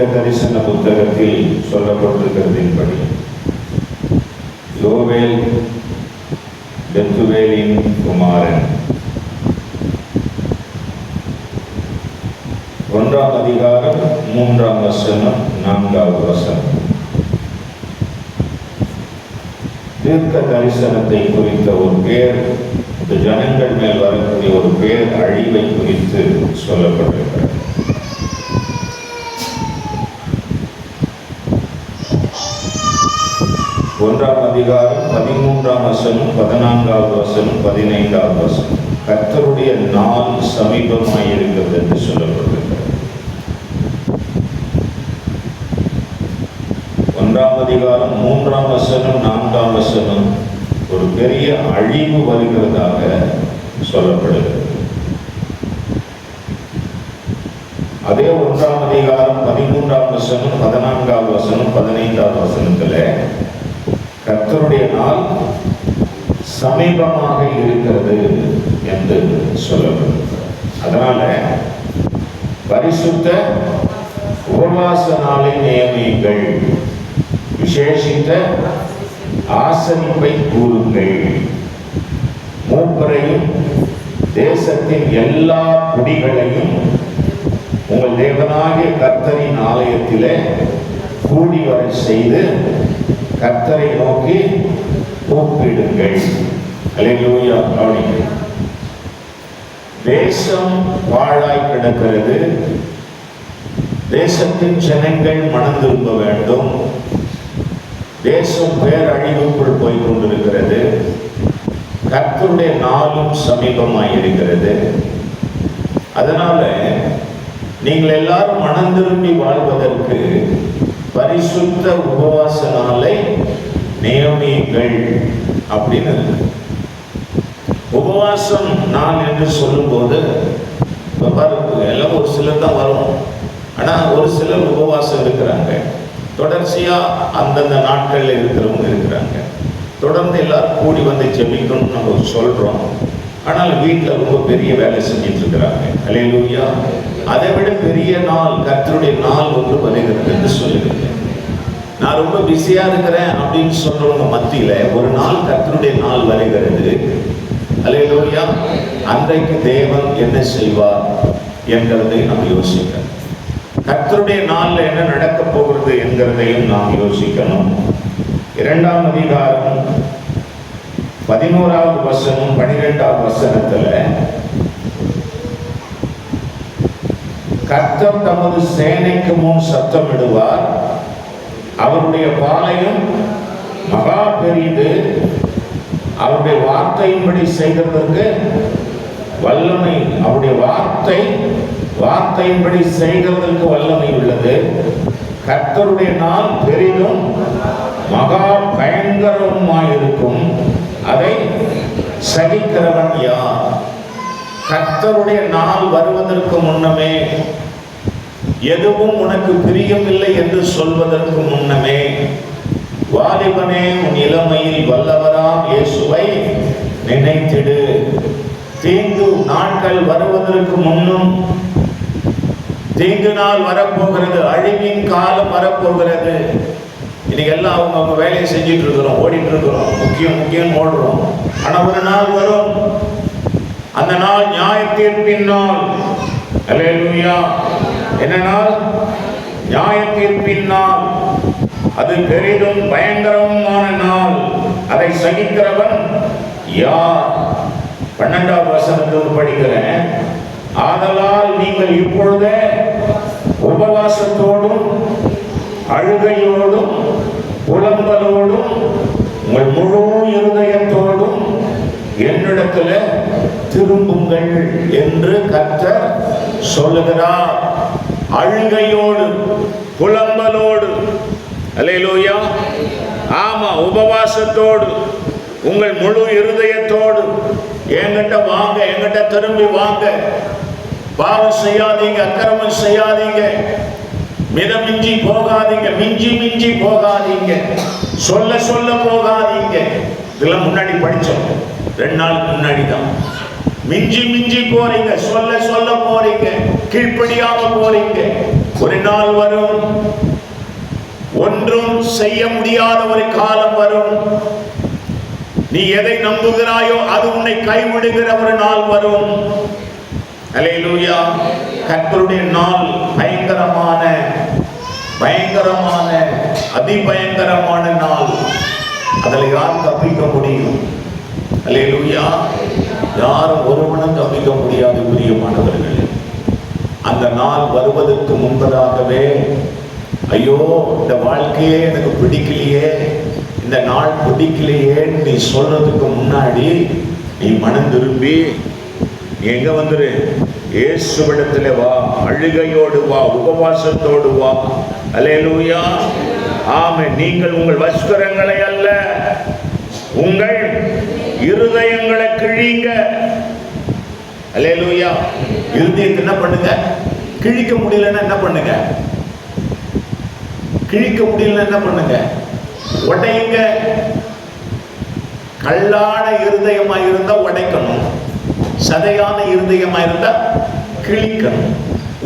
தீர்க்க தரிசன புத்தகத்தில் சொல்லப்பட்டிருக்கிறதின்படி யோவேல் பெத்துவேலின் குமாரன் 1ஆம் அதிகாரம் 3ஆம் வசனம் 4வது வசனம். தீர்க்க தரிசனத்தை குறித்த ஒரு பேர், இந்த ஜனங்கள் மேல் வரக்கூடிய ஒரு பேர் அழிவை குறித்து சொல்லப்பட்டிருக்கிறது. ஒன்றாம் அதிகாரம் 13ஆம் வசனம் 14வது வசனம் 15வது வசனம். கர்த்தருடைய நாள் சமீபமாயிருக்கிறது என்று சொல்லப்பட்டிருக்கிறது. 1ஆம் அதிகாரம் 3ஆம் வசனம் 4ஆம் வசனம் ஒரு பெரிய அழிவு வருகிறதாக சொல்லப்படுகிறது. அதே 1ஆம் அதிகாரம் 13ஆம் வசனம் 14வது வசனம் 15வது வசனத்துல கர்த்தருடைய நாள் சமீபமாக இருக்கிறது என்று சொல்லப்படுகிறது. அதனால பரிசுத்த உபவாச நாளை நியமியுங்கள், விசேஷித்த ஆசரிப்பை கூறுங்கள், மூப்பரையும் தேசத்தின் எல்லா குடிகளையும் உங்கள் தேவனாகிய கர்த்தரின் ஆலயத்திலே கூடி வர செய்து கர்த்தரை நோக்கி கூப்பிடுங்கள். அல்லேலூயா. தேசம் பாழாய் கிடக்கிறது. தேசத்தின் ஜனங்கள் மனம் திரும்ப வேண்டும். தேசம் பேரழிவுக்குள் போய் கொண்டிருக்கிறது. கர்த்தருடைய நாளும் சமீபமாயிருக்கிறது. அதனால நீங்கள் எல்லாரும் மனம் திரும்பி வாழ்வதற்கு பரிசுத்த உபவாச நாளை நியமியுங்கள் அப்படின்னு. உபவாசம் நாள் என்று சொல்லும் போது எல்லாம் ஒரு சிலர் தான் வரும். ஆனா ஒரு சிலர் உபவாசம் இருக்கிறாங்க. தொடர்ச்சியா அந்தந்த நாட்கள்ல இருக்கிறவங்க இருக்கிறாங்க. தொடர்ந்து எல்லாரும் கூடி வந்து ஜெபிக்கணும்னு நம்ம சொல்றோம். ஆனால் வீட்டில் ரொம்ப பெரிய வேலை செஞ்சிட்டு இருக்கிறாங்க. அல்லேலூயா. அதை விட பெரிய நாள் கர்த்தருடைய நாள் ஒன்று வருகிறது என்று சொல்லுகிறேன். நான் ரொம்ப பிஸியா இருக்கிறேன் அப்படின்னு சொல்றவங்க மத்தியில ஒரு நாள் கர்த்தருடைய நாள் வருகிறது. அல்லேலூயா. அன்றைக்கு தேவன் என்ன செய்வார் என்கிறதை நாம் யோசிக்கணும். கர்த்தருடைய நாள்ல என்ன நடக்க போகிறது என்கிறதையும் நாம் யோசிக்கணும். 2ஆம் அதிகாரம் 11வது வசனம் 12வது வசனத்துல கர்த்தர் தமது சேனைக்கு முன் சத்தமிடுவார், அவருடைய பாளையம் மகா பெரியது, அவருடைய வார்த்தையின்படி செய்கிறதற்கு வல்லமை, அவருடைய வார்த்தையின்படி செய்கிறதற்கு வல்லமை உள்ளது. கர்த்தருடைய நாள் பெரிதும் மகா பயங்கரமாயிருக்கும், அதை சகிக்கிறவன் யார்? கர்த்தருடைய நாள் வருவதற்கு முன்னமே, எதுவும் உனக்கு பிரியமில்லை என்று சொல்வதற்கு முன்னமே, வாலிபனே உன் இளமையில் வல்லவராம் இயேசுவை நினைத்திடு. தீங்கு நாட்கள் வருவதற்கு முன்னும் தீங்கு நாள் வரப்போகிறது, அழிவின் காலம் வரப்போகிறது. இன்னைக்கு எல்லாம் அவங்க வேலையை செஞ்சிட்டு இருக்கிறோம், ஓடிட்டு இருக்கிறோம், முக்கியம் ஓடுறோம். ஆனா ஒரு நாள் வரும், அந்த நாள் நியாய தீர்ப்பின் நாள். அல்லேலூயா. என்ன நாள்? நியாய தீர்ப்பின் நாள். அது பெரிதும் பயங்கரமான நாள். அதை சகிக்கிறவன் யார்? 12வது வசனத்தில் படிக்கிறேன். ஆதலால் நீங்கள் இப்பொழுதே உபவாசத்தோடும் அழுகையோடும் புலம்பலோடும் உங்கள் முழு இருதயத்தோடும் என்னிடத்துல திரும்புங்கள் என்று கர்த்தர் சொல்லுகிறார். அழுகையோடு புலம்பலோடு. அல்லேலூயா. ஆமா, உபவாசத்தோடு உங்கள் முழு இருதயத்தோடு என்கிட்ட வாங்க, என்கிட்ட திரும்பி வாங்க. பாவம் செய்யாதீங்க, அக்கிரமம் செய்யாதீங்க, மிதமிஞ்சி போகாதீங்க, மிஞ்சி போகாதீங்க, சொல்ல போகாதீங்க. இதெல்லாம் முன்னாடி படிச்சோம், 2 நாளுக்கு முன்னாடி தான். மிஞ்சி போறீங்க, சொல்ல போறீங்க. கீழ்ப்படியாம போறீங்க. ஒரு நாள் வரும், ஒன்றும் செய்ய முடியாத ஒரு காலம் வரும். நீ எதை நம்புகிறாயோ அது உன்னை கைவிடுகிற ஒரு நாள் வரும். அல்லேலூயா. கர்த்தருடைய நாள் பயங்கரமான அதிபயங்கரமான நாள். அதில் யார் தப்பிக்க முடியும்? அல்லேலூயா. யாரும் ஒருவனும் தப்பிக்க முடியாது பிரியமானவர்கள். அந்த நாள் வருவதற்கு முன்பதாகவே, ஐயோ இந்த வாழ்க்கையே எனக்கு பிடிக்கலையே, இந்த நாள் பிடிக்கலையே நீ சொல்றதுக்கு முன்னாடி நீ மனம் திரும்பி எங்க வந்துரு, இயேசுவிடத்துல வா, அழுகையோடு வா, உபவாசத்தோடு வா. அல்லேலூயா. ஆமென். நீங்கள் உங்கள் வஸ்திரங்களை அல்ல, உங்கள் இருதயங்களை கிழிங்க. அல்லேலூயா. இருதயத்தை என்ன பண்ணுங்க? கிழிக்க முடியலன்னா என்ன பண்ணுங்க? உடையுங்க. கல்லான இருதயமா இருந்தா உடைக்கணும், சதையான இருதயமா இருந்தா கிழிக்கணும்.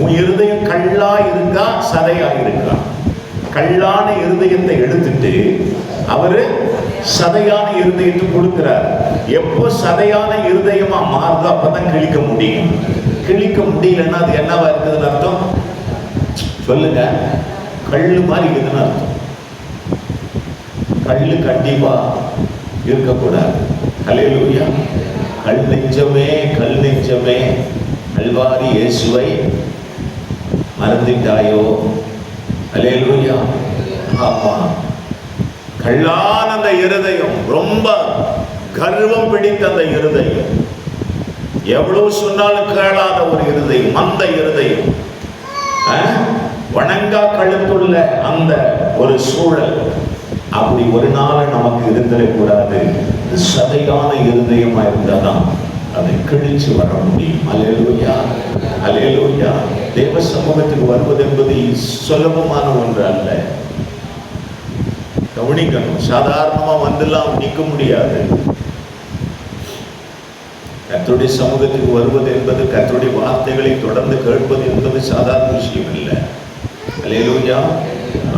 உன் இருதயம் கல்லா இருக்கா சதையா இருக்கா? கல்லான இருதயத்தை எடுத்துட்டு அவரு சதையான இருதயத்தை கொடுக்கிறார். எப்போ சதையான இருதயமா மாறுதோ அப்பதான் கிழிக்க முடியும். கிழிக்க முடியலன்னா அது என்னவா இருக்குதுன்னு அர்த்தம் சொல்லுங்க? கல்லு மாதிரி இருக்குதுன்னு அர்த்தம். கல்லு கண்டிப்பா இருக்கக்கூடாது. அல்லேலூயா. கல் நெஞ்சமே கல்வாரி இயேசுவை மறந்துட்டாயோ? அல்லேலூயா. ஆமா. கல்லான அந்த இருதயம், ரொம்ப கர்வம் பிடித்த அந்த இருதயம், எவ்வளவு சொன்னாலும் கேளாத ஒரு இருதயம், அந்த இருதயம், வணங்கா கழுத்துள்ள அந்த ஒரு சூழல், அப்படி ஒரு நாள் நமக்கு இருந்திடக்கூடாது. சதையான இருதயமா இருந்தாதான் அதை கிழிச்சு வர முடியும். அல்லேலூயா. அல்லேலூயா. தேவ சமூகத்துக்கு வருவது என்பது சுலபமான ஒன்று அல்ல. கவனிக்கணும். சாதாரணமா வந்துலாம் நிற்க முடியாது. கர்த்தருடைய சமூகத்துக்கு வருவது என்பது, கர்த்தருடைய வார்த்தைகளை தொடர்ந்து கேட்பது என்பது சாதாரண விஷயம் இல்லை. அல்லேலூயா.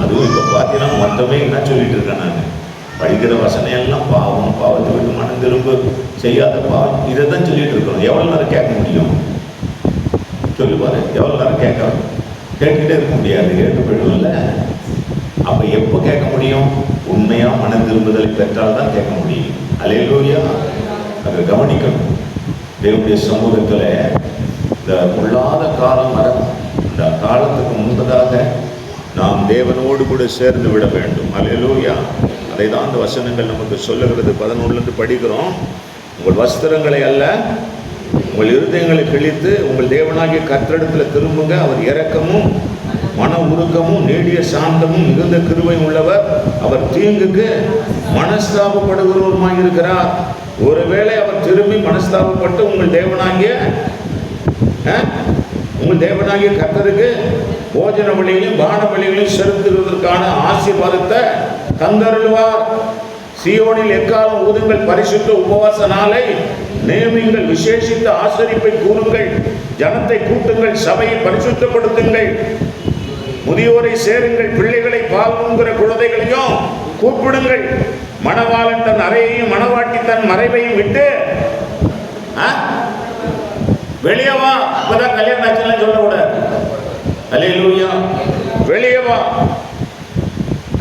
அதுவும் இப்ப பார்த்தீங்கன்னா மொத்தமே என்ன சொல்லிட்டு இருக்கேன் நான், படிக்கிற வசனம் எல்லாம் பாவம், பாவத்தை விட்டு மனம் திரும்ப, செய்யாத பாவம், இதை தான் சொல்லிட்டு இருக்கணும். எவ்வளவு நேரம் கேட்க முடியும் சொல்லுவாரு? எவ்வளவு நேரம் கேட்டுக்கிட்டே இருக்க முடியாது, கேட்டு போயிடும்ல. அப்ப எப்போ கேட்க முடியும்? உண்மையா மனம் திரும்புதலை பெற்றால் தான் கேட்க முடியும். அல்லேலூயா. அதை கவனிக்கணும். தேவனுடைய சமூகத்துல இந்த பொல்லாத காலம் வரும். இந்த காலத்துக்கு முன்பதாக நாம் தேவனோடு கூட சேர்ந்து விட வேண்டும். அல்லேலூயா. அதை தான் அந்த வசனங்கள் நமக்கு சொல்லுகிறது. 11 படிக்கிறோம். உங்கள் வஸ்திரங்களை அல்ல, உங்கள் இருதயங்களை கிழித்து உங்கள் தேவனாகிய கர்த்தரிடத்தில் திரும்புங்க. அவர் இரக்கமும் மன உருக்கமும் நீடிய சாந்தமும் மிகுந்த கிருபையும் உள்ளவர். அவர் தீங்குக்கு மனஸ்தாபப்படுகிறவருமாய் இருக்கிறார். ஒருவேளை அவர் திரும்பி மனஸ்தாபப்பட்டு உங்கள் தேவனாகிய கர்த்தருக்கு போஜன வழிகளையும் பான வழிகளையும் செலுத்துவதற்கான ஆசீர்வாதத்தை தந்தருள்வார். சீயோனில் எக்காலம் ஊதுங்கள், பரிசுத்த உபவாச நாளை நியமிங்கள், விசேஷித்த ஆசரிப்பை கூறுங்கள், ஜனத்தை கூட்டுங்கள், சபையை பரிசுத்தப்படுத்துங்கள், முதியோரை சேருங்கள், பிள்ளைகளை பால் உண்கிற குழந்தைகளையும் கூப்பிடுங்கள். மணவாளன் தன் அறையையும் மணவாட்டி தன் மறைவையும் விட்டு வெளியே வா. அப்பதான் கல்யாணம் ஆச்சுலாம் சொல்லக்கூடாது. அல்லேலூயா. வெளியே வா.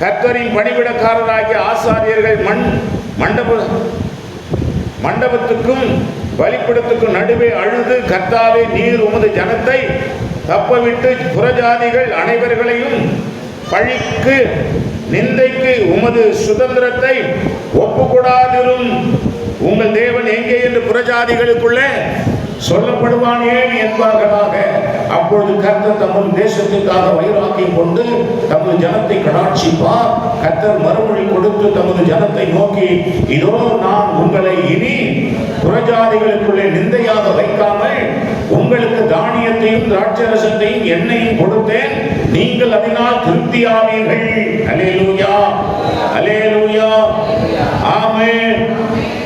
கர்த்தரின் பணிவிடக்காரராகிய ஆசாரியர்கள் மண்டபத்துக்கும் பலிபீடத்துக்கும் நடுவே அழுது, கர்த்தாவே, நீர் உமது ஜனத்தை தப்பவிட்டு புறஜாதிகள் அனைவர்களையும் பழிக்கு நிந்தைக்கு உமது சுதந்திரத்தை ஒப்புக்கூடாதிரும். உங்கள் தேவன் எங்கே என்று புறஜாதிகளுக்குள்ளே சொல்லப்படுவானே என்பார்களாக. அப்பொழுது கர்த்தர் தமது தேசத்துக்காக வைராக்கியம் கொண்டு தமது ஜனத்தை கடாட்சிப்பார். கர்த்தர் மறுமொழி கொடுத்து தமது ஜனத்தை நோக்கி, இதோ நான் உங்களை இனி புறஜாதிகளுக்குள்ளே நிந்தையாக வைக்காமல் உங்களுக்கு தானியத்தையும் திராட்சரசத்தையும் எண்ணெயும் கொடுத்தேன், நீங்கள் அதனால் திருப்தியாவீர்கள். அல்லேலூயா. அல்லேலூயா. ஆமென்.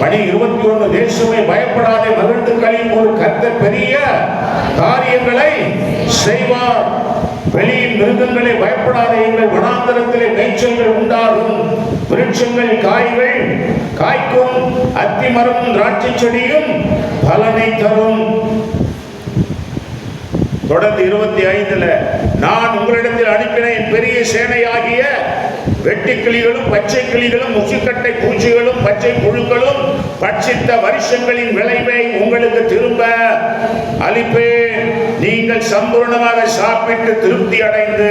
பணி 21. தேசமே பயப்படாதே, மகிழ்ந்து களி, ஒரு கர்த்தர் பெரிய காரியங்களை செய்வார். வெளியின் மிருகங்களை பயப்படாதீர்கள், வனாந்தரத்திலே மேய்ச்சல்கள் உண்டாகும், விருட்சங்கள் காய்கள் காய்க்கும், அத்தி மரமும் திராட்சை செடியும் பலனை தரும். தொடர்ந்து 25 நான் உங்களிடத்தில் அனுப்பின என் பெரிய சேனையாகிய வெட்டுக்கிளிகளும் பச்சை கிளிகளும் முசுக்கட்டை பூச்சிகளும் பச்சை புழுக்களும் பட்சித்த வருஷங்களின் விளைவை உங்களுக்கு திரும்ப அளிப்பேன். நீங்கள் சம்பூர்ணமாக சாப்பிட்டு திருப்தி அடைந்து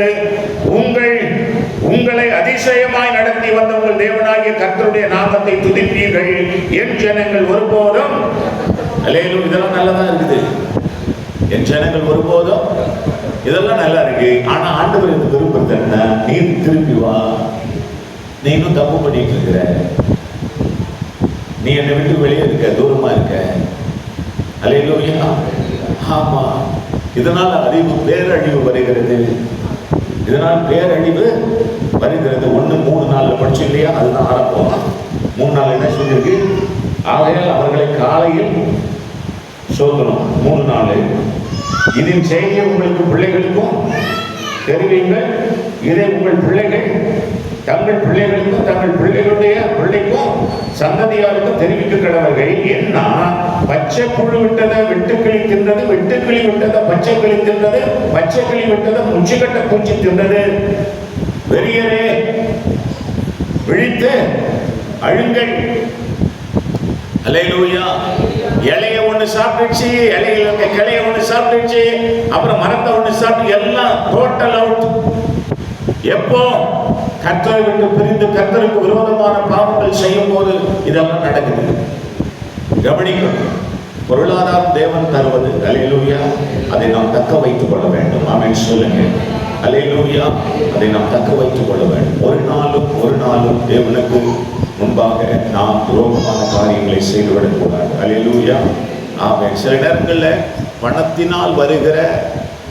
உங்களை அதிசயமாய் நடத்தி வந்த உங்கள் தேவனாகிய கர்த்தருடைய நாமத்தை துதிப்பீர்கள். என் ஜனங்கள் ஒருபோதும் இதெல்லாம் நல்லதா இருக்குது. என் ஜனங்கள் ஒருபோதும் இதெல்லாம் நல்லா இருக்கு. ஆனா ஆண்டவர் இந்த விருப்பத்தை என்ன, நீ திருப்பி வா, நீ இன்னும் தப்பு பண்ணிட்டு இருக்கிற, நீ என்னை விட்டு வெளியே இருக்க, தூரமா இருக்க. அல்லேலூயா. ஆமா, இதனால் பேரழிவு வருகிறது. இதனால் பேரழிவு வருகிறது. 1-3 படிச்சு இல்லையா, அதுதான் ஆரம்பம். 3 நாள் என்ன சொல்லியிருக்கு, ஆகையால் அவர்களை காலையில் சோதனம் 3 நாள் இதன் செய்தியை உங்களுக்கு பிள்ளைகளுக்கும் தெரிவிங்கள். இதை உங்கள் பிள்ளைகள் தங்கள் பிள்ளைகளுக்கும் தங்கள் பிள்ளைகளுடைய பிள்ளைக்கும் சந்ததியாருக்கும் தெரிவிக்க கடவர்கள். என்ன, பச்சை புழு விட்டதை வெட்டுக்கிளி தின்றது, வெட்டுக்கிளி விட்டதை பச்சை கிளி தின்றது, பச்சை கிளி விட்டதை முச்சிக்கட்ட பூச்சி தின்றது. வெறியரே விழித்து அழுங்கள். அல்லேலூயா. இலைய ஒண்ணு சாப்பிட்டுச்சு, இலையில இருக்க கிளைய ஒண்ணு சாப்பிட்டுச்சு, அப்புறம் மரத்தை ஒண்ணு சாப்பிட்டு எல்லாம் டோட்டல் அவுட். எப்போ கர்த்தரை விட்டு பிரிந்து கர்த்தருக்கு விரோதமான பாவங்கள் செய்யும் போது இதெல்லாம் நடக்குது. கவனிக்கணும். பொருளாதாரம் தேவன் தருவது. அல்லேலூயா. அதை நாம் தக்க வைத்துக் கொள்ள வேண்டும். ஆமென் சொல்லுங்க. அல்லேலூயா. அதை நாம் தக்க வைத்துக் கொள்ள வேண்டும். ஒரு நாளும் தேவனுக்கு முன்பாக நாம் துரோகமான காரியங்களை செய்துவிடக்கூடாது. அல்லேலூயா. ஆமென். சில நேரங்களில் பணத்தினால் வருகிற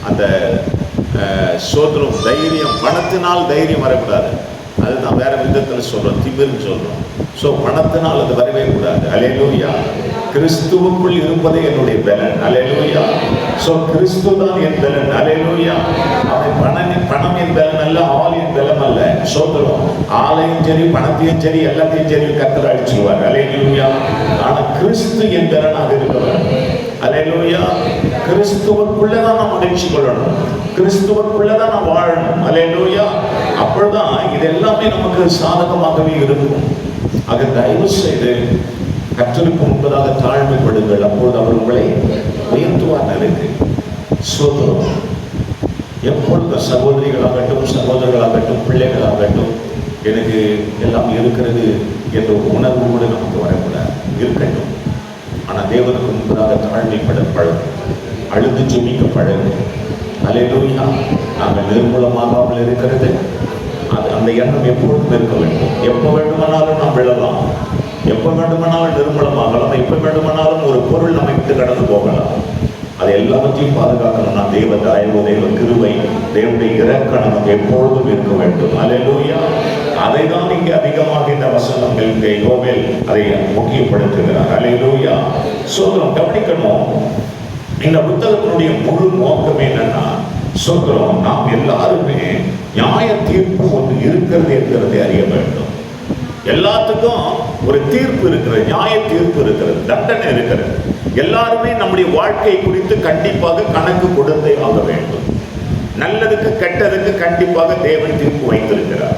அந்த சோதனம், தைரியம், பணத்தினால் தைரியம் வரக்கூடாது. அதுதான் வேற விதத்தில் சொல்றோம், திமிர்னு சொல்றோம். ஸோ பணத்தினால் அது வரவே கூடாது. அல்லேலூயா. கிறிஸ்துவுக்குள் இருப்பதே என்னுடைய பலன். அல்லேலூயா. ஸோ கிறிஸ்து தான் என் பலன். அல்லேலூயா. பணம் என் பலன் அல்ல, ஆள் என் பலம் அல்ல. சோதரம் ஆளையும் சரி பணத்தையும் சரி எல்லாத்தையும் சரி கர்த்தர் அழிச்சுவார். அல்லேலூயா. ஆனா கிறிஸ்து என் பலனாக இருக்கிறார். அல்லேலூயா. கிறிஸ்துவுக்குள்ளதான் நாம் மகிழ்ச்சி கொள்ளணும், கிறிஸ்துவுக்குள்ளதான் நாம் வாழணும். அல்லேலூயா. அப்பொழுதுதான் இது எல்லாமே நமக்கு சாதகமாகவே இருக்கும். ஆக தயவு செய்து கர்த்தருக்கு முன்பதாக தாழ்மைப்படுங்கள். அப்பொழுது அவர் உங்களை உயர்த்துவார். இருக்கு சோதரம். எப்பொழுது சகோதரிகளாகட்டும் சகோதரர்களாகட்டும் பிள்ளைகளாகட்டும் எனக்கு எல்லாம் இருக்கிறது என்ற உணர்வு கூட நமக்கு வரக்கூடாது. இருக்கட்டும். ஆனால் தேவனுக்கு முன்பதாக தாழ்மைப்பட பழகும், அழுது ஜெபிக்க பழகும். அல்லேலூயா. நாங்கள் நிர்மூலமாகாமல் இருக்கிறது அந்த எண்ணம் எப்பொழுதும் இருக்க வேண்டும். எப்போ வேண்டுமானாலும் நாம் விழலாம், எப்போ வேண்டுமானாலும் நிர்மூலமாகலாம், எப்போ வேண்டுமானாலும் ஒரு பொருள் நம்மை விட்டு கடந்து போகலாம். அதை எல்லாவற்றையும் பாதுகாக்கணும்னா தேவ தயவு, தேவ கிருபை, தேவனுடைய இரக்கம் நமக்கு எப்பொழுதும் இருக்க வேண்டும். அல்லேலூயா. அதை தான் இங்கே அதிகமாக இந்த வசனங்கள் யோவேல் அதை முக்கியப்படுத்துகிறார். அல்லேலூயா. சோதரம் கவனிக்கணும். இந்த புத்தகத்தினுடைய முழு நோக்கம் என்னன்னா, சோதரம் நாம் எல்லாருமே நியாய தீர்ப்பு ஒன்று இருக்கிறது என்கிறதை அறிய வேண்டும். எல்லாத்துக்கும் ஒரு தீர்ப்பு இருக்கிறது, நியாய தீர்ப்பு இருக்கிறது, தண்டனை இருக்கிறது. எல்லாருமே நம்முடைய வாழ்க்கை குறித்து கண்டிப்பாக கணக்கு கொடுத்தே ஆக வேண்டும். நல்லதுக்கு கெட்டதுக்கு கண்டிப்பாக தேவன் தீர்ப்பு வைத்திருக்கிறார்.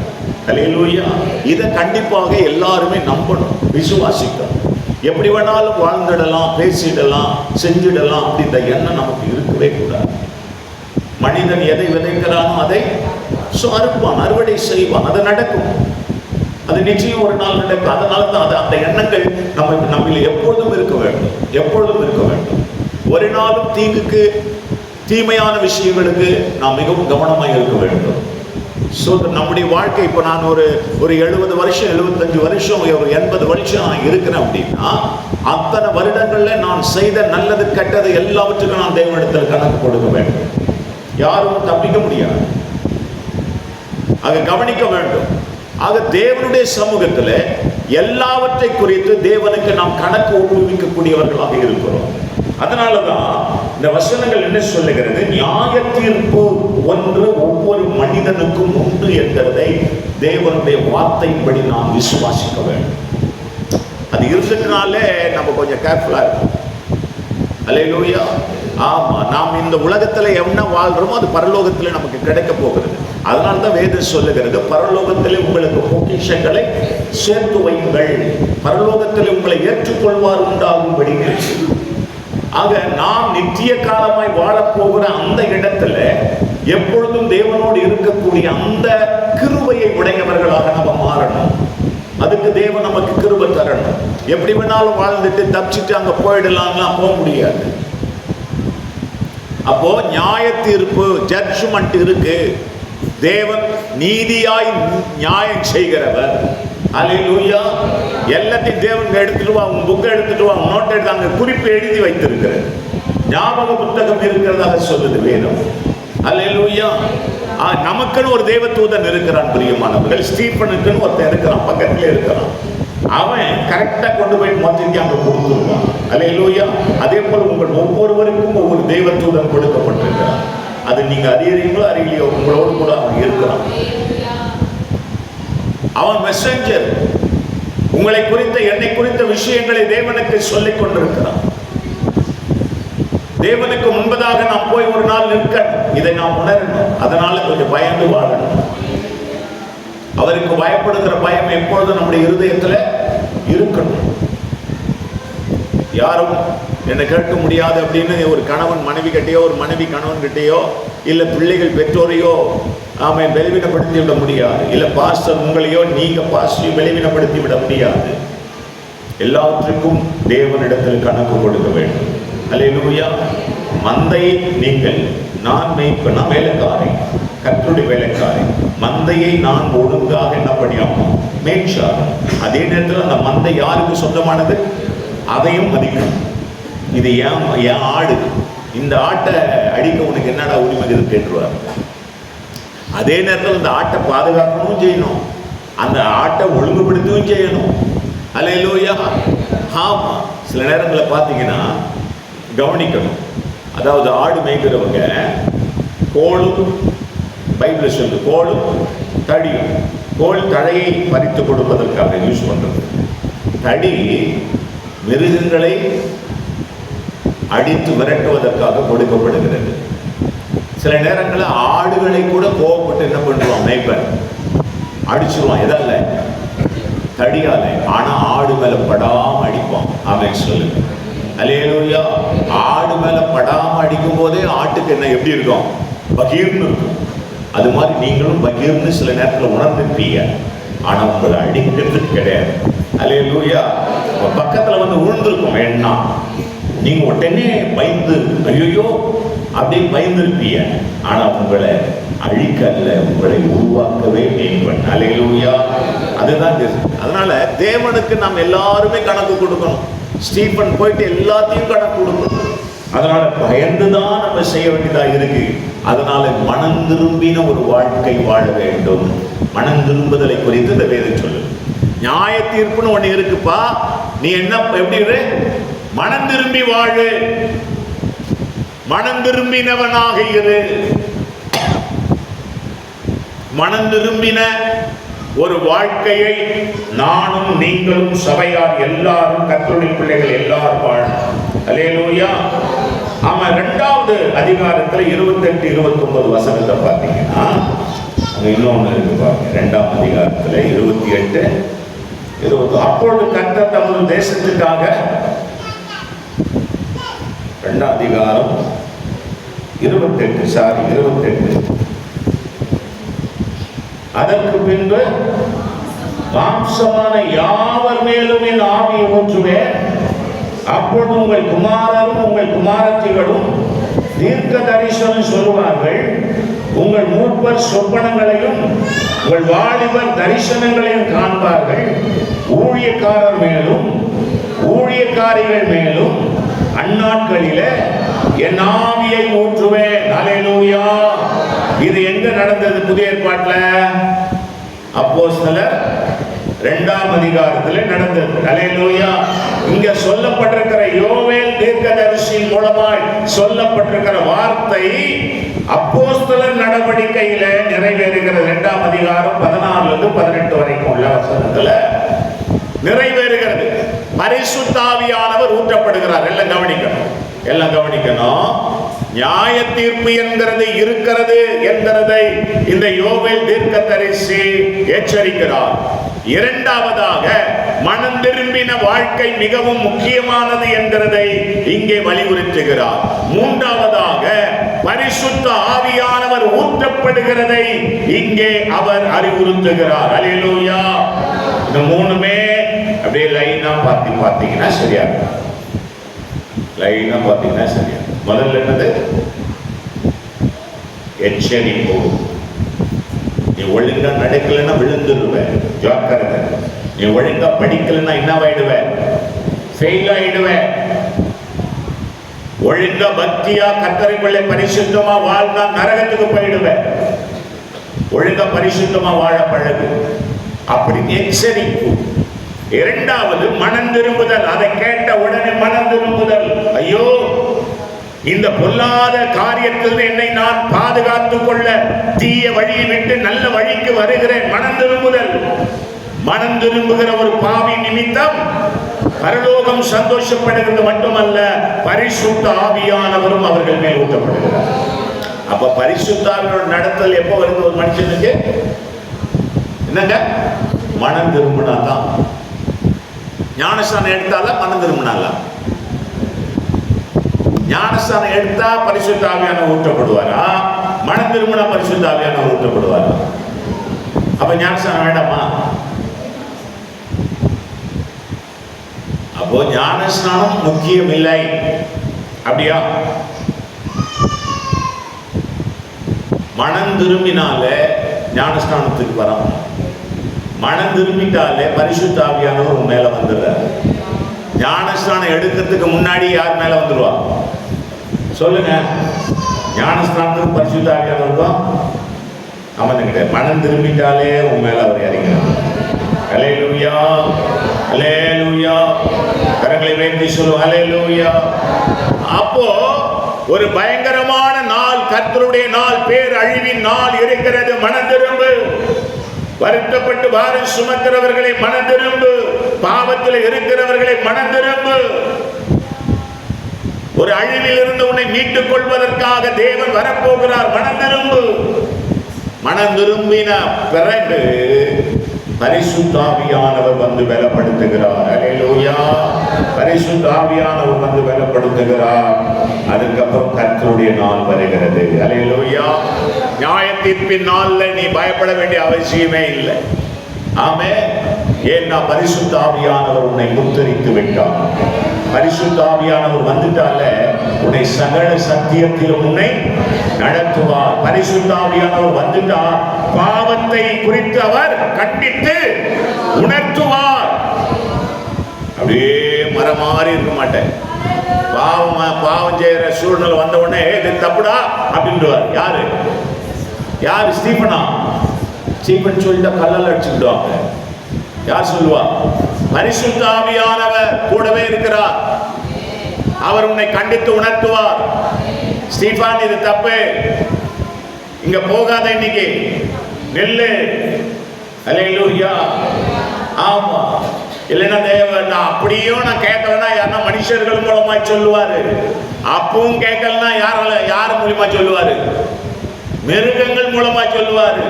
அல்லேலூயா. இதை கண்டிப்பாக எல்லாருமே நம்பணும், விசுவாசிக்கணும். எப்படி வேணாலும் வாழ்ந்துடலாம், பேசிடலாம், செஞ்சிடலாம் அப்படின்ற எண்ணம் நமக்கு இருக்கவே கூடாது. மனிதன் எதை விதைக்கிறானோ அதை அறுப்பான், அறுவடை செய்வான். அது நடக்கும், அது நிச்சயம் ஒரு நாள் நடக்கும். அதனால தான் அந்த எண்ணங்கள் நம்ம எப்பொழுதும் இருக்க வேண்டும், எப்பொழுதும் இருக்க வேண்டும். ஒரு நாளும் தீங்குக்கு, தீமையான விஷயங்களுக்கு நாம் மிகவும் கவனமாக இருக்க வேண்டும். ஸோ நம்முடைய வாழ்க்கை இப்போ நான் ஒரு 70 வருஷம் 75 வருஷம் ஒரு 80 வருஷம் நான் இருக்கிறேன் அப்படின்னா, அத்தனை வருடங்கள்ல நான் செய்த நல்லது கெட்டது எல்லாவற்றுக்கும் நான் தேவனிடத்தில் கணக்கு கொடுக்க வேண்டும். யாரும் தப்பிக்க முடியாது. ஆக கவனிக்க வேண்டும். ஆக தேவனுடைய சமூகத்தில் எல்லாவற்றை குறித்து தேவனுக்கு நாம் கணக்கு ஒப்புவிக்கக்கூடியவர்களாக இருக்கிறோம். அதனாலதான் இந்த வசனங்கள் என்ன சொல்லுகிறது, நியாய தீர்ப்பு ஒன்று ஒவ்வொரு மனிதனுக்கும் உண்டு என்கிறதை தேவனுடைய வார்த்தையின்படி நாம் விசுவாசிக்க வேண்டும். அது இருந்ததுனாலே நம்ம கொஞ்சம் கேர்ஃபுல்லா இருக்கும். அல்லேலூயா. ஆமா, நாம் இந்த உலகத்துல என்ன வாழ்றோமோ அது பரலோகத்துல நமக்கு கிடைக்க போகிறது. அதனால்தான் வேதம் சொல்லுகிறது, பரலோகத்திலே உங்களுக்கு பொக்கிஷங்களை சேர்த்து வையுங்கள், பரலோகத்தில் உங்களை ஏற்றுக்கொள்வார் உண்டாகும்படி. ஆக நாம் நித்திய காலமாய் வாழப்போகிற அந்த இடத்துல எப்பொழுதும் தேவனோடு இருக்கக்கூடிய அந்த கிருபையை உடையவர்களாக நம்ம மாறணும். அதுக்கு தேவன் நமக்கு கிருபை தரணும். எப்படி வேணாலும் வாழ்ந்துட்டு தப்பிச்சுட்டு அங்க போயிடலாம்லாம் போக முடியாது. அப்போ நியாய தீர்ப்பு, ஜட்ஜ்மெண்ட் இருக்கு. தேவன் நீதியாய் நியாயம் செய்கிறவர். அல்லேலூயா. எல்லாத்தையும் தேவன் எடுத்துட்டு வா, உன் புக்கை எடுத்துட்டு வா, நோட் எடுத்து அங்க குறிப்பு எழுதி வைத்திருக்கிறது. ஞாபக புத்தகம் இருக்கிறதாக சொல்லுது வேதம். அல்லேலூயா. நமக்குன்னு ஒரு தேவதூதன் இருக்கிறான் பிரியமானவர்கள். ஸ்டீபனுக்குன்னு ஒருத்தன் இருக்கிறான், பக்கத்திலே இருக்கிறான். அவன் கரெக்டா கொண்டு போய் மொத்தத்தையும் அங்க கொடுத்துருவான். அல்லேலூயா. அதே போல உங்கள் ஒவ்வொருவருக்கும் ஒவ்வொரு தேவதூதன் கொடுக்கப்பட்டிருக்கிறான். அது நீங்க அறியறீங்களோ அறியலையோ, உங்களோடு கூட அவன் இருக்கிறான். அவன் மெசஞ்சர். உங்களை குறித்த, என்னை குறித்த விஷயங்களை தேவனுக்கு சொல்லிக் கொண்டிருக்கிறான். தேவனுக்கு முன்பதாக நாம் போய் ஒரு நாள் நிற்கணும். இதை நாம் உணரணும். அதனால கொஞ்சம் பயந்து வாழணும். அவருக்கு பயப்படுகிற பயம் எப்பொழுதும் நம்முடைய இருதயத்துல இருக்கணும். யாரும் என்னை கேட்க முடியாது அப்படின்னு ஒரு கணவன் மனைவி கிட்டையோ, ஒரு மனைவி கணவன் கிட்டையோ, இல்ல பிள்ளைகள் பெற்றோரையோ அவன் பலவீனப்படுத்தி விட முடியாது. இல்ல பாஸ்டர் உங்களையோ நீங்க பாஸ்டரையும் பலவீனப்படுத்தி விட முடியாது. எல்லாவற்றுக்கும் தேவனிடத்தில் கணக்கு கொடுக்க வேண்டும். அல்லேலூயா. மந்தையை நீங்கள், நான் மேய்ப்பனா வேலைக்காரை, கர்த்தருடைய வேலைக்காரை, மந்தையை நான் ஒழுங்காக என்ன பண்ணியாகும் மேய்ச்சாகும். அதே நேரத்தில் அந்த மந்தை யாருக்கு சொந்தமானது அதையும் மதிக்கணும். இது ஏன் ஆடு, இந்த ஆட்டை அடிக்க உனக்கு என்னடா உரிமை இருக்கு கேட்டுருவார். அதே நேரத்தில் இந்த ஆட்டை பாதுகாக்கணும் செய்யணும், அந்த ஆட்டை ஒழுங்குபடுத்தவும் செய்யணும். அல்லேலூயா. ஆமா, சில நேரங்களில் பார்த்தீங்கன்னா கவனிக்கணும். அதாவது ஆடு மேய்க்கிறவங்க கோலும், பைபிள் சொல்லு, கோலும் தடியும், கோல் தழையை பறித்து கொடுப்பதற்காக யூஸ் பண்றது, தடி மிருகங்களை அடித்து விரட்டுவதற்காக கொடுக்கப்படுகிறது. சில நேரங்களில் ஆடுகளை கூட கோவப்பட்டு என்ன பண்ணுவான் மேய்ப்பன், அடிச்சுருவான். எதால? தடியால. ஆனா ஆடு மேல படாம அடிப்பான். அவன் சொல்லுங்க. அல்லேலூயா. ஆடு மேல படாம அடிக்கும் போதே ஆட்டுக்கு என்ன எப்படி இருக்கும், பகீர்னு இருக்கும். அது மாதிரி நீங்களும் பகீர்னு சில நேரத்தில் உணர்ந்துருப்பீங்க, ஆனா உங்களை அடிக்கிறது கிடையாது. அல்லேலூயா. பக்கத்துல வந்து விழுந்திருக்கும் எண்ணா, நீங்க உடனே பயந்து ஐயோ அப்படின்னு பயந்துருப்பீங்க. ஆனா உங்களை அழிக்கல்ல, உங்களை உருவாக்கவே மேம்பன். அல்லேலூயா. அதுதான். அதனால தேவனுக்கு நாம் எல்லாருமே கணக்கு கொடுக்கணும். ஸ்டீபன் போயிட்டு எல்லாத்தையும் கணக்கு கொடுக்கணும். அதனால பயந்துதான் நம்ம செய்ய வேண்டியதா இருக்கு. அதனால மனம் திரும்பின ஒரு வாழ்க்கை வாழ வேண்டும். மனம் திரும்புதலை குறித்து இந்த வேதம் சொல்லு. நியாய தீர்ப்புன்னு ஒண்ணு இருக்குப்பா. நீ என்ன எப்படி மனம் திரும்பி வாழு, மனம் திரும்பினவனாக இரு. மனம் திரும்பின ஒரு வாழ்க்கையை நானும் நீங்களும் சபையார் எல்லாரும், கர்த்தருடைய பிள்ளைகள் எல்லாரும் வாழணும். அல்லேலூயா. ஆமா, 2வது அதிகாரத்துல 28, 29 வசனத்தை பார்த்தீங்கன்னா இன்னொன்னு இருக்கு பாருங்க. 2ஆம் அதிகாரத்துல 28, 20. அப்பொழுது கர்த்தர் தமது தேசத்துக்காக, 2ஆம் அதிகாரம் 28. அதற்கு பின்பு மாம்சமான யாவர் மேலும் என் ஆவியை ஊற்றுவேன். அப்பொழுது உங்கள் குமாரரும் உங்கள் குமாரத்திகளும் தீர்க்க தரிசனம் சொல்லுவார்கள். உங்கள் மூப்பர் சொப்பனங்களையும் உங்கள் வாலிபர் தரிசனங்களையும் காண்பார்கள். ஊழியக்காரர் மேலும் ஊழியக்காரிகள் மேலும் அந்நாட்களிலே என் ஆவியை ஊற்றுவேன். அல்லேலூயா. இது எங்க நடந்தது? புதிய ஏற்பாட்டுல அப்போஸ்தலர் 2ஆம் அதிகாரத்தில் நடந்தது. அல்லேலூயா. இங்க சொல்லப்பட்டிருக்கிற யோவேல் தீர்க்கதரிசி மூலமாய் சொல்லப்பட்டிருக்கிற வார்த்தை அப்போஸ்தலர் நடவடிக்கையில நிறைவேறுகிறது. 2ஆம் அதிகாரம் 14-18 வரைக்கும் உள்ள வசனத்துல நிறைவேறுகிறது. பரிசுத்த ஆவியானவர் ஊற்றப்படுகிறார். எல்லாம் கவனிக்கணும். நியாய தீர்ப்பு என்கிறது இருக்கிறது என்கிறதை இந்த யோவேல் தீர்க்கதரிசி எச்சரிக்கிறார். இரண்டாவதாக மனம் திரும்பின வாழ்க்கை மிகவும் முக்கியமானது என்கிறதை இங்கே வலியுறுத்துகிறார். மூன்றாவதாக பரிசுத்த ஆவியானவர் ஊற்றப்படுகிறதை இங்கே அவர் அறிவுறுத்துகிறார். அல்லேலூயா. இந்த மூணுமே அப்படியே லைனா பார்த்தீங்கன்னா சரியா இருக்கும். லைனா பார்த்தீங்கன்னா சரியா. முதல்ல என்னது? எச்சரிப்பு. நீ ஒழுங்கா நடக்கலன்னா விழுந்துருவேன், ஜாக்கிரதை. நீ ஒழுங்கா படிக்கலன்னா என்னவாயிடுவேன்? ஃபெயில் ஆயிடுவேன். ஒழுங்கா பக்தியா கர்த்தருக்குள்ளே பரிசுத்தமா வாழ்ந்தா நரகத்துக்கு போயிடுவேன். ஒழுங்கா பரிசுத்தமா வாழ பழகு. அப்படி எச்சரிப்பு. இரண்டாவது மனம் திரும்புதல். அதை கேட்ட உடனே மனம் திரும்புதல். ஐயோ, இந்த பொல்லாத காரியத்தில் என்னை நான் பாதுகாத்துக் கொள்ள தீய வழியை விட்டு நல்ல வழிக்கு வருகிறேன். மனம் திரும்புதல். மனம் திரும்புகிற ஒரு பாவி நிமித்தம் பரலோகம் சந்தோஷப்படுகிறது மட்டுமல்ல, பரிசுத்த ஆவியானவரும் அவர்கள் மேல் ஊற்றப்படுகிறார். அப்ப பரிசுத்த ஆவியோட நடத்தல் எப்போ வருது ஒரு மனுஷனுக்கு? என்னங்க? மனம் திரும்பினாதான். ஞானஸ்தானம் எடுத்தால மனம் திரும்பினால? ஞானஸ்தானம் எடுத்தா பரிசுத்த ஆவியானவர் ஊற்றப்படுவாரா? மனம் திரும்பினா பரிசுத்த ஆவியானவர் ஊற்றப்படுவாரா? அப்ப ஞானஸ்தானம் வேண்டாமா? அப்போ ஞானஸ்நானம் முக்கியம் இல்லை, அப்படியா? மனம் திரும்பினால ஞானஸ்நானத்துக்கு வரோம். மனம் திரும்பிட்டாலே பரிசுத்த ஆவியானவர் மேல வந்துடுறார். ஞானஸ்நானம் எடுக்கிறதுக்கு முன்னாடி யார் மேல வந்துடுவா சொல்லுங்க? ஞானஸ்நானத்துக்கு பரிசுத்த ஆவியானவருக்கும் சம்பந்தம் கிடையாது. மனம் திரும்பிட்டாலே உன் மேல அவர் இறங்கிறார். அல்லேலூயா, அல்லேலூயா. கரங்களை வைத்து சொல்லுவோம் அல்லேலூயா. அப்போ ஒரு பயங்கரமான நாள், கர்த்தருடைய நாள், பேர் அழிவின் நாள் இருக்கிறது. மனம் திரும்பு. வருத்தப்பட்டு பாரம் சுமக்கிறவர்களை மனம் திரும்பு. பாவத்தில் இருக்கிறவர்களை மனம் திரும்பு. ஒரு அழிவில் இருந்து உன்னை மீட்டுக் கொள்வதற்காக தேவன் வரப்போகிறார். மனம் திரும்பு. மனம் திரும்பின பிறகு பரிசுத்த ஆவியானவர் வந்து பலப்படுத்துகிறார். அல்லேலூயா. பரிசுத்த ஆவியானவர் வந்து பலப்படுத்துகிறார். அதுக்கப்புறம் கர்த்தருடைய நாள் வருகிறது. அல்லேலூயா. நியாய தீர்ப்பின் நாள்ல நீ பயப்பட வேண்டிய அவசியமே இல்லை. ஆமென். ஏன்னா பரிசுத்த ஆவியானவர் உன்னை முத்தரித்து விட்டார். பரிசுத்த ஆவியானவர் வந்துட்டால உன்னை சகல சத்தியத்திலும் உன்னை நடத்துவார். பரிசுத்த ஆவியானவர் வந்துட்டார், பாவத்தை குறித்து அவர் கண்டித்து உணர்த்துவார். அப்படியே மரமாறி இருக்க மாட்டேன். பாவம் செய்யற சூழ்நிலை வந்த உடனே இது தப்புடா அப்படின்றார். யாரு? ஸ்டீபனா? ஸ்டீபன் சொல்லிட்டா கல்லால் அடிச்சுக்கிடுவாங்க. யார் சொல்லுவா? பரிசுத்த ஆவியானவர் கூடவே இருக்கிறார். அவர் உன்னை கண்டித்து உணர்த்துவார். ஸ்டீபான் இது தப்பு, இங்க போகாத, இன்னைக்கு நெல்லு. அல்லேலூயா. ஆமா. இல்லைன்னா தேவன் அப்படியும் நான் கேட்கலன்னா யாருன்னா மனுஷர்கள் மூலமா சொல்லுவாரு. அப்பவும் கேட்கலன்னா யார் மூலமா சொல்லுவாரு? மிருகங்கள் மூலமா சொல்லுவாரு.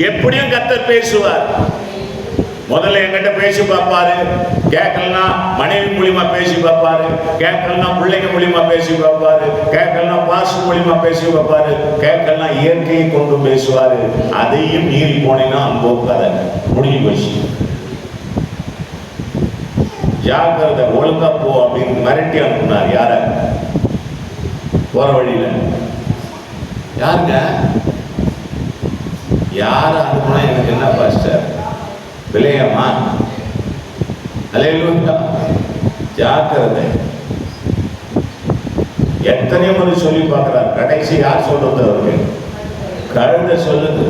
எப்படியும் கர்த்தர் பேசுவார். முதல்ல என்கிட்ட பேசி பார்ப்பாரு. கேட்கலன்னா மனைவி மூலியமா பேசி பார்ப்பாரு. கேட்கலன்னா பிள்ளைங்க மூலியமா பேசி பார்ப்பாரு. கேட்கலன்னா பாசு மூலியமா பேசி பார்ப்பாரு. கேட்கலன்னா இயற்கையை கொண்டு பேசுவாரு. அதையும் மீறி போனீங்கன்னா போக்காத, முடிஞ்சு போச்சு. ஜாக்கிரதை, ஒழுங்கா போ அப்படின்னு மிரட்டி அனுப்புனார். யார? போற வழியில யாருங்க? யார அனுப்புனா எனக்கு என்ன பாஸ்டர்? விளையாமா? அல்லேலூயா. ஜாக்கிரதை. எத்தனை முறை சொல்லி பார்க்கிறார். கடைசி யார் சொல்றது? அவருக்கு கழுத சொல்லுது.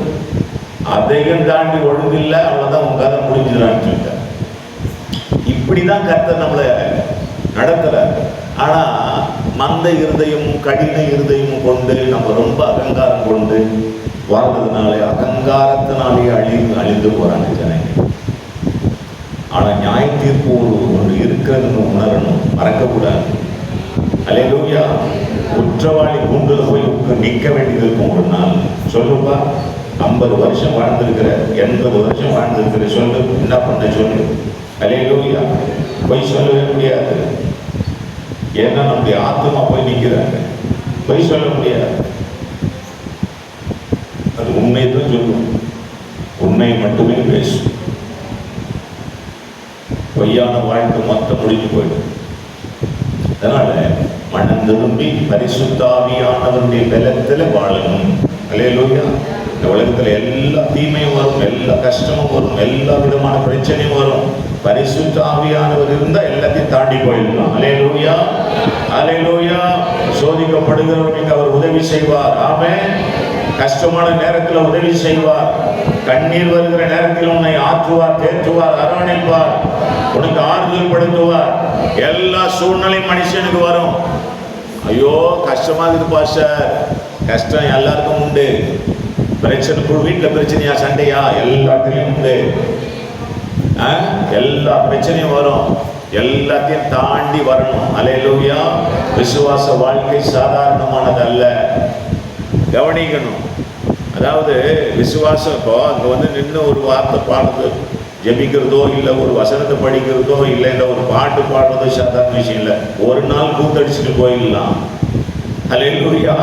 அதையும் தாண்டி ஒழுங்கில்லை, அவ்வளவுதான் உங்க கதை முடிஞ்சுதான்னு சொல்லிட்டார். இப்படிதான் கர்த்தர் நம்மளை நடத்துறார். ஆனா மந்த இருதயமும் கடின இருதயமும் கொண்டு நம்ம ரொம்ப அகங்காரம் கொண்டு வாழ்றதுனால அகங்காரத்தினாலே அழிந்து போறாங்க ஜனங்கள். ஆனா நியாய தீர்ப்பு ஒன்று இருக்கிறதுன்னு உணரணும், மறக்கக்கூடாது. அல்லேலூயா. குற்றவாளி கூண்டுல போய் நிற்க வேண்டியது இருக்கும் ஒரு நாள். சொல்லுப்பா, 50 வருஷம் வாழ்ந்திருக்கிற, 80 வருஷம் வாழ்ந்திருக்கிற, சொல்லு என்ன பண்ண சொல்லு. அல்லேலூயா. போய் சொல்லவே முடியாது. ஏன்னா நம்முடைய ஆத்மா போய் நிற்கிறாங்க, போய் சொல்ல முடியாது. அது உண்மையை தான் சொல்லும், உண்மையை மட்டுமே பேசும். பொய்யான வாழ்க்கை மொத்தம் முடிஞ்சு போயிடும். அதனால மனம் திரும்பி பரிசுத்த ஆவியானவருடைய பலத்துல வாழணும். அல்லேலூயா. இந்த உலகத்துல எல்லா தீமையும் வரும், எல்லா கஷ்டமும் வரும், எல்லா விதமான பிரச்சனையும் வரும். பரிசுத்த ஆவியானவர் இருந்தா எல்லாத்தையும் தாண்டி போயிடலாம். அல்லேலூயா, அல்லேலூயா. சோதிக்கப்படுகிறவர்களுக்கு அவர் உதவி செய்வார். ஆமென். கஷ்டமான நேரத்தில் உதவி செய்வார். கண்ணீர் வருகிற நேரத்தில் உன்னை ஆற்றுவார், தேற்றுவார், அரவணைப்பார், உனக்கு ஆறுதல் படுத்துவார். எல்லா சூழ்நிலையும் மனுஷனுக்கு வரும். ஐயோ கஷ்டமா இருக்குது பாஸ்டர். கஷ்டம் எல்லாருக்கும் உண்டு. பிரச்சனை, வீட்டில் பிரச்சனையா, சண்டையா, எல்லாத்துலையும் உண்டு. எல்லா பிரச்சனையும் வரும். எல்லாத்தையும் தாண்டி வரணும். அல்லேலூயா. விசுவாச வாழ்க்கை சாதாரணமானது அல்ல. கவனிக்கணும். அதாவது விசுவாசம் இப்போ அங்கே நின்று ஒரு வார்த்தை பாடுறது, ஜெபிக்கிறதோ இல்லை ஒரு வசனத்தை படிக்கிறதோ இல்லை ஒரு பாட்டு பாடுறதோ சாதாரண விஷயம் இல்லை. ஒரு நாள் கூத்தடிச்சுட்டு போயிடலாம். அல்லேலூயா.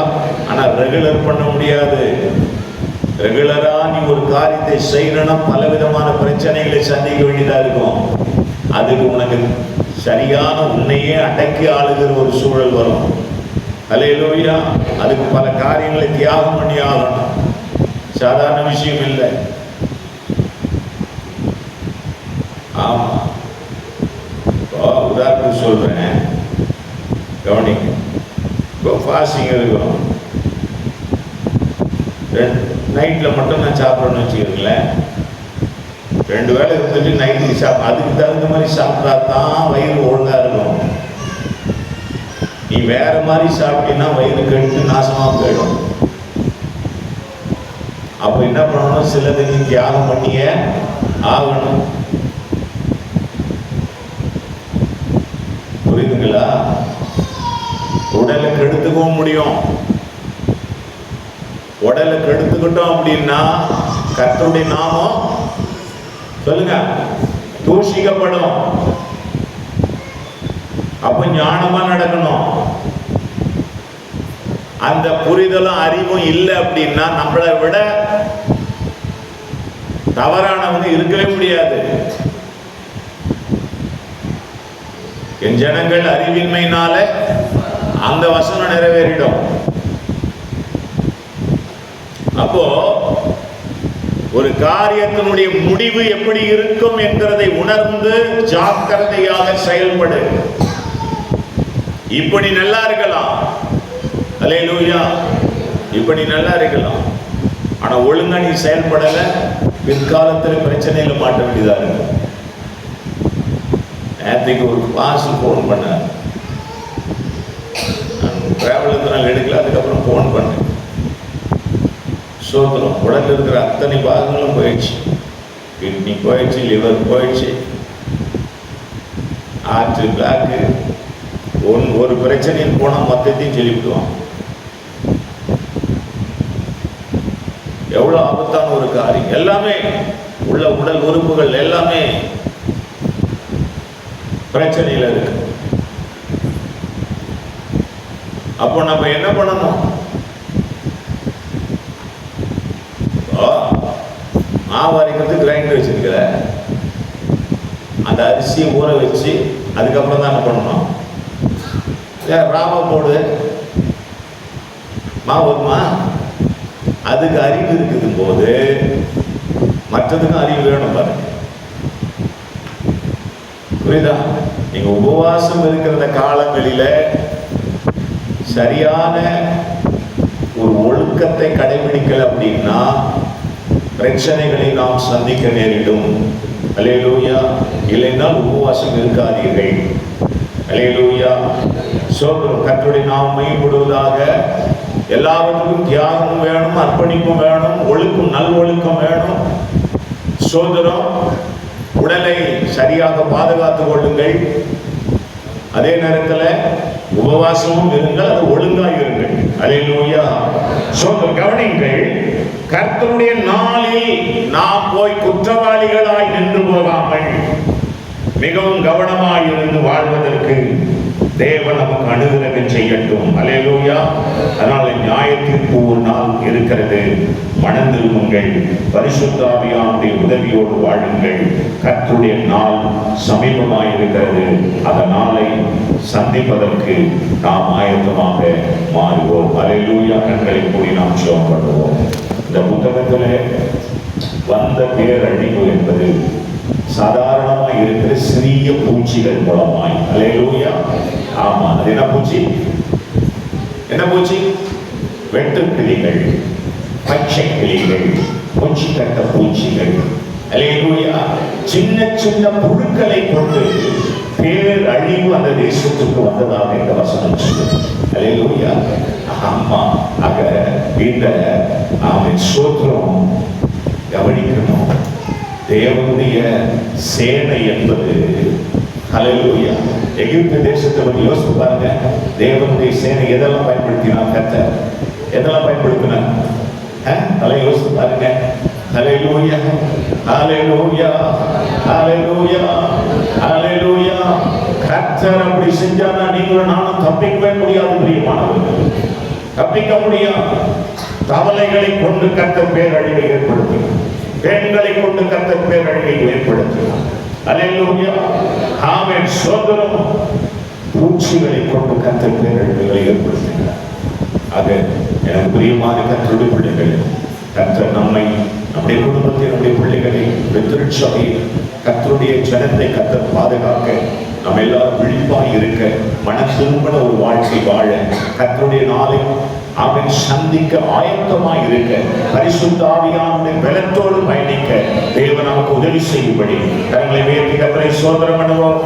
ஆனால் ரெகுலர் பண்ண முடியாது. ரெகுலரா நீ ஒரு காரியத்தை செய்யணும்னா பலவிதமான பிரச்சனைகளை சந்திக்க வேண்டியதா இருக்கும். அதுக்கு உனக்கு சரியான உன்னையே அடக்கி ஆளுகிற ஒரு சூழல் வரும். அல்லேலூயா. அதுக்கு பல காரியங்களை தியாகம் பண்ணி ஆகணும். சாதாரண விஷயம் இல்லை. ஆமா. உதாரணத்துக்கு சொல்றேன், கவனிங்க. இப்போ ஃபாஸ்டிங் இருக்கும், நைட்டில் மட்டும் நான் சாப்பிட்றேன்னு வச்சுக்கிறீங்களேன். 2 வேளை இருந்துட்டு நைட்டுக்கு அதுக்கு தகுந்த மாதிரி சாப்பிட்டா தான் வயிறு ஒழுங்காக இருக்கும். நீ வேற மாதிரி சாப்பிட்டீங்கன்னா வயிறு கெட்டு நாசமாக போயிடும். அப்போ என்ன பண்ணணும், சிலது நீ தியாகம் பண்ணியே ஆகணும். புரியுதுங்களா? உடலை கெடுத்துக்கவும் முடியும். உடலை கெடுத்துக்கிட்டோம் அப்படின்னா கர்த்தருடைய நாமம் சொல்லுங்க தூஷிக்கப்படும். அப்ப ஞானமா நடக்கணும். அந்த புரிதலும் அறிவும் இல்லை அப்படின்னா நம்மளை விட தவறானவங்க இருக்கவே முடியாது. என் ஜனங்கள் அறிவின்மையினால அந்த வசனம் நிறைவேறிடும். அப்போ ஒரு காரியத்தினுடைய முடிவு எப்படி இருக்கும் என்கிறதை உணர்ந்து ஜாக்கிரதையாக செயல்படு. இப்படி நல்லா இருக்கலாம், அல்லேலூயா, இப்படி நல்லா இருக்கலாம். ஆனா ஒழுங்கா நீ செயல்படல, பிற்காலத்தில் பிரச்சனையில மாட்ட வேண்டியதா இருக்கு. நேற்றுக்கு ஒரு பாஸ் போன் பண்ணேன், டிராவலுக்கு நான் எடுக்கல, அதுக்கப்புறம் போன் பண்ணேன். சோதனம், உடலில் இருக்கிற அத்தனை பாகங்களும் போயிடுச்சு. கிட்னி போயிடுச்சு, லிவர் போயிடுச்சு, ஆற்று பிளாக்கு, ஒரு பிரச்சனையும் போனால் மொத்தத்தையும் சொல்லிவிடுவான். எவ்வளோ ஆபத்தான ஒரு காரியம். எல்லாமே உள்ள உடல் உறுப்புகள் எல்லாமே பிரச்சனையில் இருக்கு. அப்போ நம்ம என்ன பண்ணணும்? மாவு அரைக்கிறதுக்கு கிரைண்டர் வச்சிருக்கிற அந்த அரிசியை ஊற வச்சு அதுக்கப்புறம் தான் என்ன பண்ணணும்? ராவா போடு, மாவு வருமா? அதுக்கு அறிவு இருக்குது போது மற்றதுக்கும் அறிவு வேணும் பாருங்க. புரியுதா? நீங்க உபவாசம் இருக்கிற காலங்களில சரியான ஒரு ஒழுக்கத்தை கடைபிடிக்கல அப்படின்னா பிரச்சனைகளை நாம் சந்திக்க நேரிடும். அல்லேலூயா. இல்லைனால் உபவாசம் இருக்காதீர்கள். அல்லேலூயா. சோதரம். கர்த்தருடைய நாமம் மகிமைப்படுவதாக. எல்லாவற்றுக்கும் தியாகமும் வேணும், அர்ப்பணிப்பும் வேணும், ஒழுக்கம், நல் ஒழுக்கம் வேணும். சோதரம். உடலை சரியாக பாதுகாத்துக் கொள்ளுங்கள். அதே நேரத்தில் உபவாசமும் இருங்கள், அது ஒழுங்காக இருங்கள். அல்லேலூயா. சோதரம். கவனிங்கள், கர்த்தருடைய நாளில் நாம் போய் குற்றவாளிகளாய் நின்று போகாமல் மிகவும் கவனமாய் இருந்து வாழ்வதற்கு தேவன் நமக்கு அனுகிரகம் செய்யட்டும். அல்லேலூயா. அதனால நியாயத்திற்கு ஒரு நாள் இருக்கிறது. மனம் திரும்புங்கள், பரிசுத்த ஆவியானுடைய உதவியோடு வாழுங்கள். கர்த்தருடைய நாள் சமீபமாய் இருக்கிறது. அந்த நாளை சந்திப்பதற்கு நாம் ஆயத்தமாக மாறுவோம். அல்லேலூயா. கண்களை மூடி நாம் ஜெபம் பண்ணுவோம். இந்த புத்தகத்தில் வந்த பேரழிவு என்பது சாதாரணமாக இருக்கிற சிறிய பூச்சிகள் மூலமாய். அல்லேலூயா. ஆமா, அது என்ன பூச்சி? என்ன பூச்சி? வெட்டுக்கிளிகள், பச்சை கிளிகள், பூச்சி கட்ட பூச்சிகள். அல்லேலூயா. சின்ன சின்ன புழுக்களை கொண்டு பேரழிவு அந்த தேசத்துக்கு வந்ததாக இந்த வசனம் சொல்லுது. அல்லேலூயா. ஆமா, ஆக இந்த அவன் சோத்திரம் கவனிக்கணும். தேவனுடைய சேனை என்பது, ஹல்லேலூயா, எகிப்து தேசத்தை பற்றி யோசித்து பாருங்க. தேவனுடைய சேனை எதெல்லாம் பயன்படுத்தினார்? கர்த்தர் எதெல்லாம் பயன்படுத்தினார்? அதை யோசித்து பாருங்க. ஹல்லேலூயா, ஹல்லேலூயா, ஹல்லேலூயா, ஹல்லேலூயா. கர்த்தர் அப்படி செஞ்சானா நீங்களும் நானும் தப்பிக்கவே முடியாது பிரியமானவர்கள். தப்பிக்க முடியாது. தவளைகளை கொண்டு கர்த்தர் பேரழிவை ஏற்படுத்தினார். பெண்களை கொண்டு கர்த்தர் பேரழிவை ஏற்படுத்தினார். அல்லேலூயா. ஆமென். சோதரம். பூச்சிகளை கொண்டு கர்த்தர் பேரழிவுகளை ஏற்படுத்தினார். ஆக எனக்கு பிரியமான கர்த்தருடைய பிள்ளைகள், கர்த்தர் நம்மை, நம்முடைய குடும்பத்தை, நம்முடைய பிள்ளைகளை, திருச்சபை, கர்த்தருடைய ஜனத்தை கர்த்தர் பாதுகாக்க, நம்ம எல்லாரும் விழிப்பாய் இருக்க, மன திரும்பன ஒரு வாழ்க்கை வாழ, கர்த்தருடைய நாளை அவன் சந்திக்க ஆயத்தமாய் இருக்க, பரிசுத்த ஆவியானுடைய பலத்தோடு பயணிக்க தேவன் நமக்கு உதவி செய்யும்படி கரங்களை உயர்த்தி கர்த்தரை ஸ்தோத்திரம் பண்ணுவோம்.